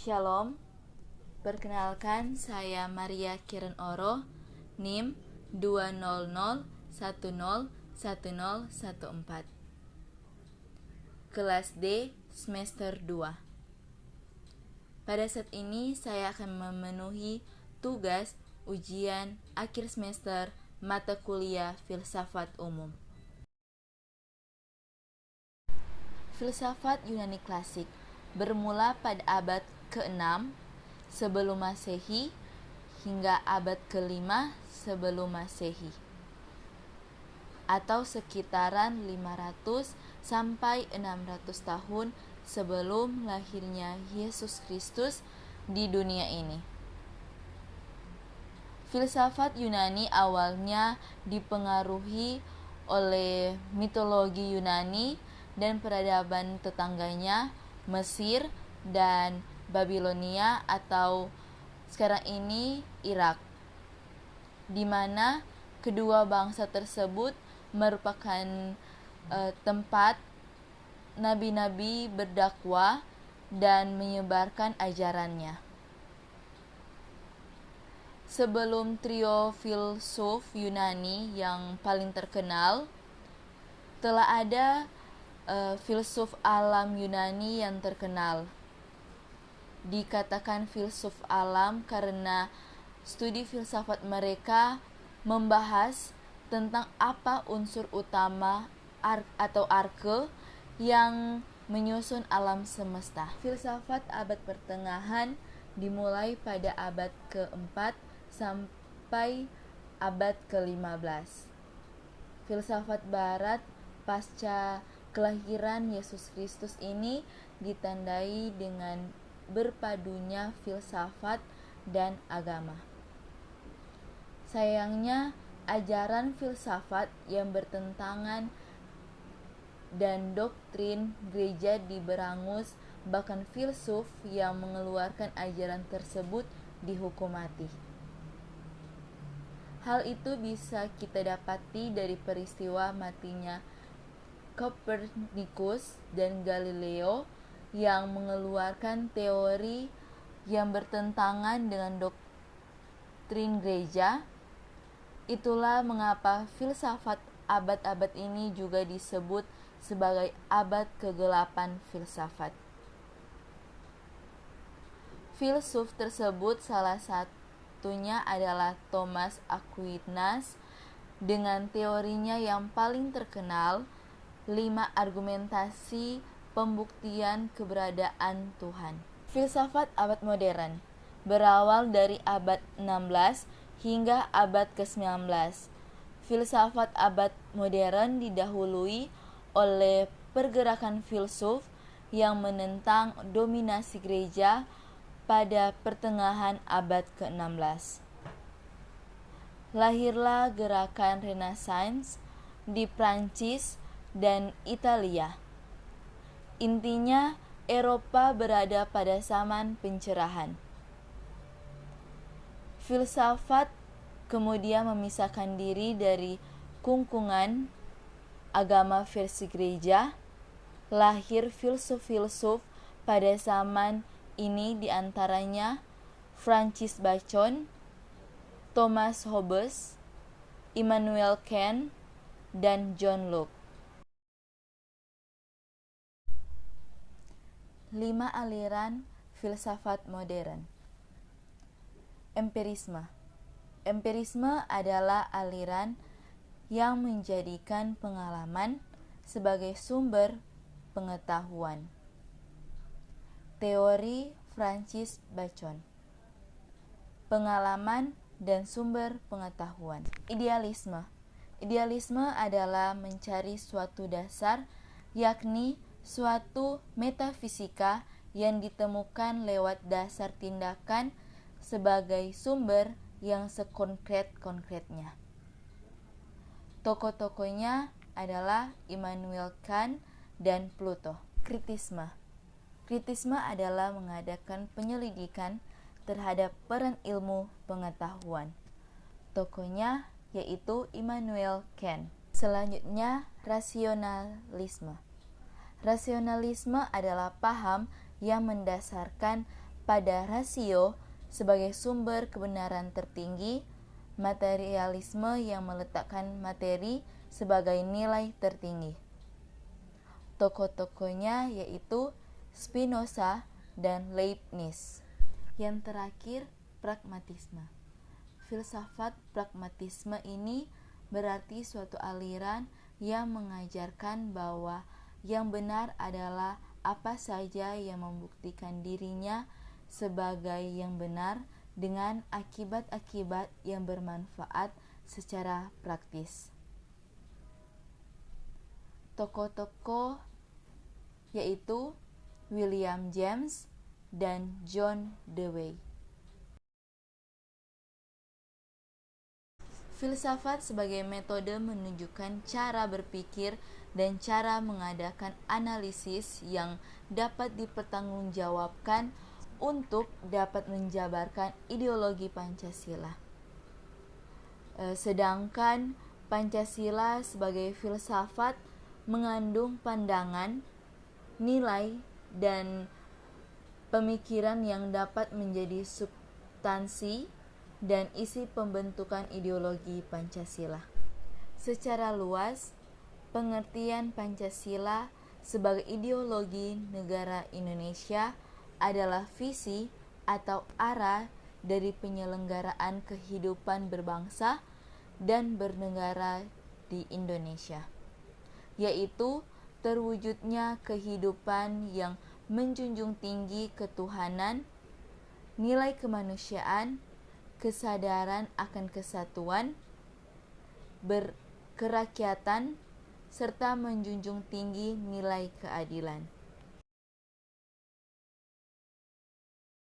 Shalom, perkenalkan saya Maria Kiren Oro, NIM 200101014, kelas D semester 2. Pada saat ini saya akan memenuhi tugas ujian akhir semester mata kuliah Filsafat Umum. Filsafat Yunani klasik bermula pada abad ke-6 sebelum Masehi hingga abad ke-5 sebelum Masehi, atau sekitaran 500 sampai 600 tahun sebelum lahirnya Yesus Kristus di dunia ini. Filsafat Yunani awalnya dipengaruhi oleh mitologi Yunani dan peradaban tetangganya, Mesir dan Babilonia atau sekarang ini Irak, di mana kedua bangsa tersebut merupakan tempat nabi-nabi berdakwah dan menyebarkan ajarannya. Sebelum trio filsuf Yunani yang paling terkenal, telah ada filsuf alam Yunani yang terkenal. Dikatakan filsuf alam karena studi filsafat mereka membahas tentang apa unsur utama atau arke yang menyusun alam semesta. Filsafat abad pertengahan dimulai pada abad ke-4 sampai abad ke-15. Filsafat barat pasca kelahiran Yesus Kristus ini ditandai dengan berpadunya filsafat dan agama. Sayangnya, ajaran filsafat yang bertentangan dan doktrin gereja diberangus, bahkan filsuf yang mengeluarkan ajaran tersebut dihukum mati. Hal itu bisa kita dapati dari peristiwa matinya Kopernikus dan Galileo yang mengeluarkan teori yang bertentangan dengan doktrin gereja. Itulah mengapa filsafat abad-abad ini juga disebut sebagai abad ke-8 filsafat. Filsuf tersebut salah satunya adalah Thomas Aquinas dengan teorinya yang paling terkenal, 5 argumentasi pembuktian keberadaan Tuhan. Filsafat abad modern berawal dari abad 16 hingga abad ke-19. Filsafat abad modern didahului oleh pergerakan filsuf yang menentang dominasi gereja pada pertengahan abad ke-16. Lahirlah gerakan Renaissance di Prancis dan Italia. Intinya, Eropa berada pada zaman pencerahan. Filsafat kemudian memisahkan diri dari kungkungan agama versi gereja. Lahir filsuf-filsuf pada zaman ini diantaranya Francis Bacon, Thomas Hobbes, Immanuel Kant, dan John Locke. 5 aliran filsafat modern. Empirisme. Empirisme adalah aliran yang menjadikan pengalaman sebagai sumber pengetahuan. Teori Francis Bacon. Pengalaman dan sumber pengetahuan. Idealisme. Idealisme adalah mencari suatu dasar, yakni suatu metafisika yang ditemukan lewat dasar tindakan sebagai sumber yang sekonkret-konkretnya. Tokoh-tokohnya adalah Immanuel Kant dan Plato. Kritisme. Kritisme adalah mengadakan penyelidikan terhadap peran ilmu pengetahuan. Tokohnya yaitu Immanuel Kant. Selanjutnya, rasionalisme. Rasionalisme adalah paham yang mendasarkan pada rasio sebagai sumber kebenaran tertinggi, materialisme yang meletakkan materi sebagai nilai tertinggi. Tokoh-tokohnya yaitu Spinoza dan Leibniz. Yang terakhir, pragmatisme. Filsafat pragmatisme ini berarti suatu aliran yang mengajarkan bahwa yang benar adalah apa saja yang membuktikan dirinya sebagai yang benar dengan akibat-akibat yang bermanfaat secara praktis. Tokoh-tokoh yaitu William James dan John Dewey. Filsafat sebagai metode menunjukkan cara berpikir dan cara mengadakan analisis yang dapat dipertanggungjawabkan untuk dapat menjabarkan ideologi Pancasila. Sedangkan Pancasila sebagai filsafat mengandung pandangan, nilai, dan pemikiran yang dapat menjadi substansi dan isi pembentukan ideologi Pancasila. Secara luas, pengertian Pancasila sebagai ideologi negara Indonesia adalah visi atau arah dari penyelenggaraan kehidupan berbangsa dan bernegara di Indonesia, yaitu terwujudnya kehidupan yang menjunjung tinggi ketuhanan, nilai kemanusiaan, kesadaran akan kesatuan, berkerakyatan, serta menjunjung tinggi nilai keadilan.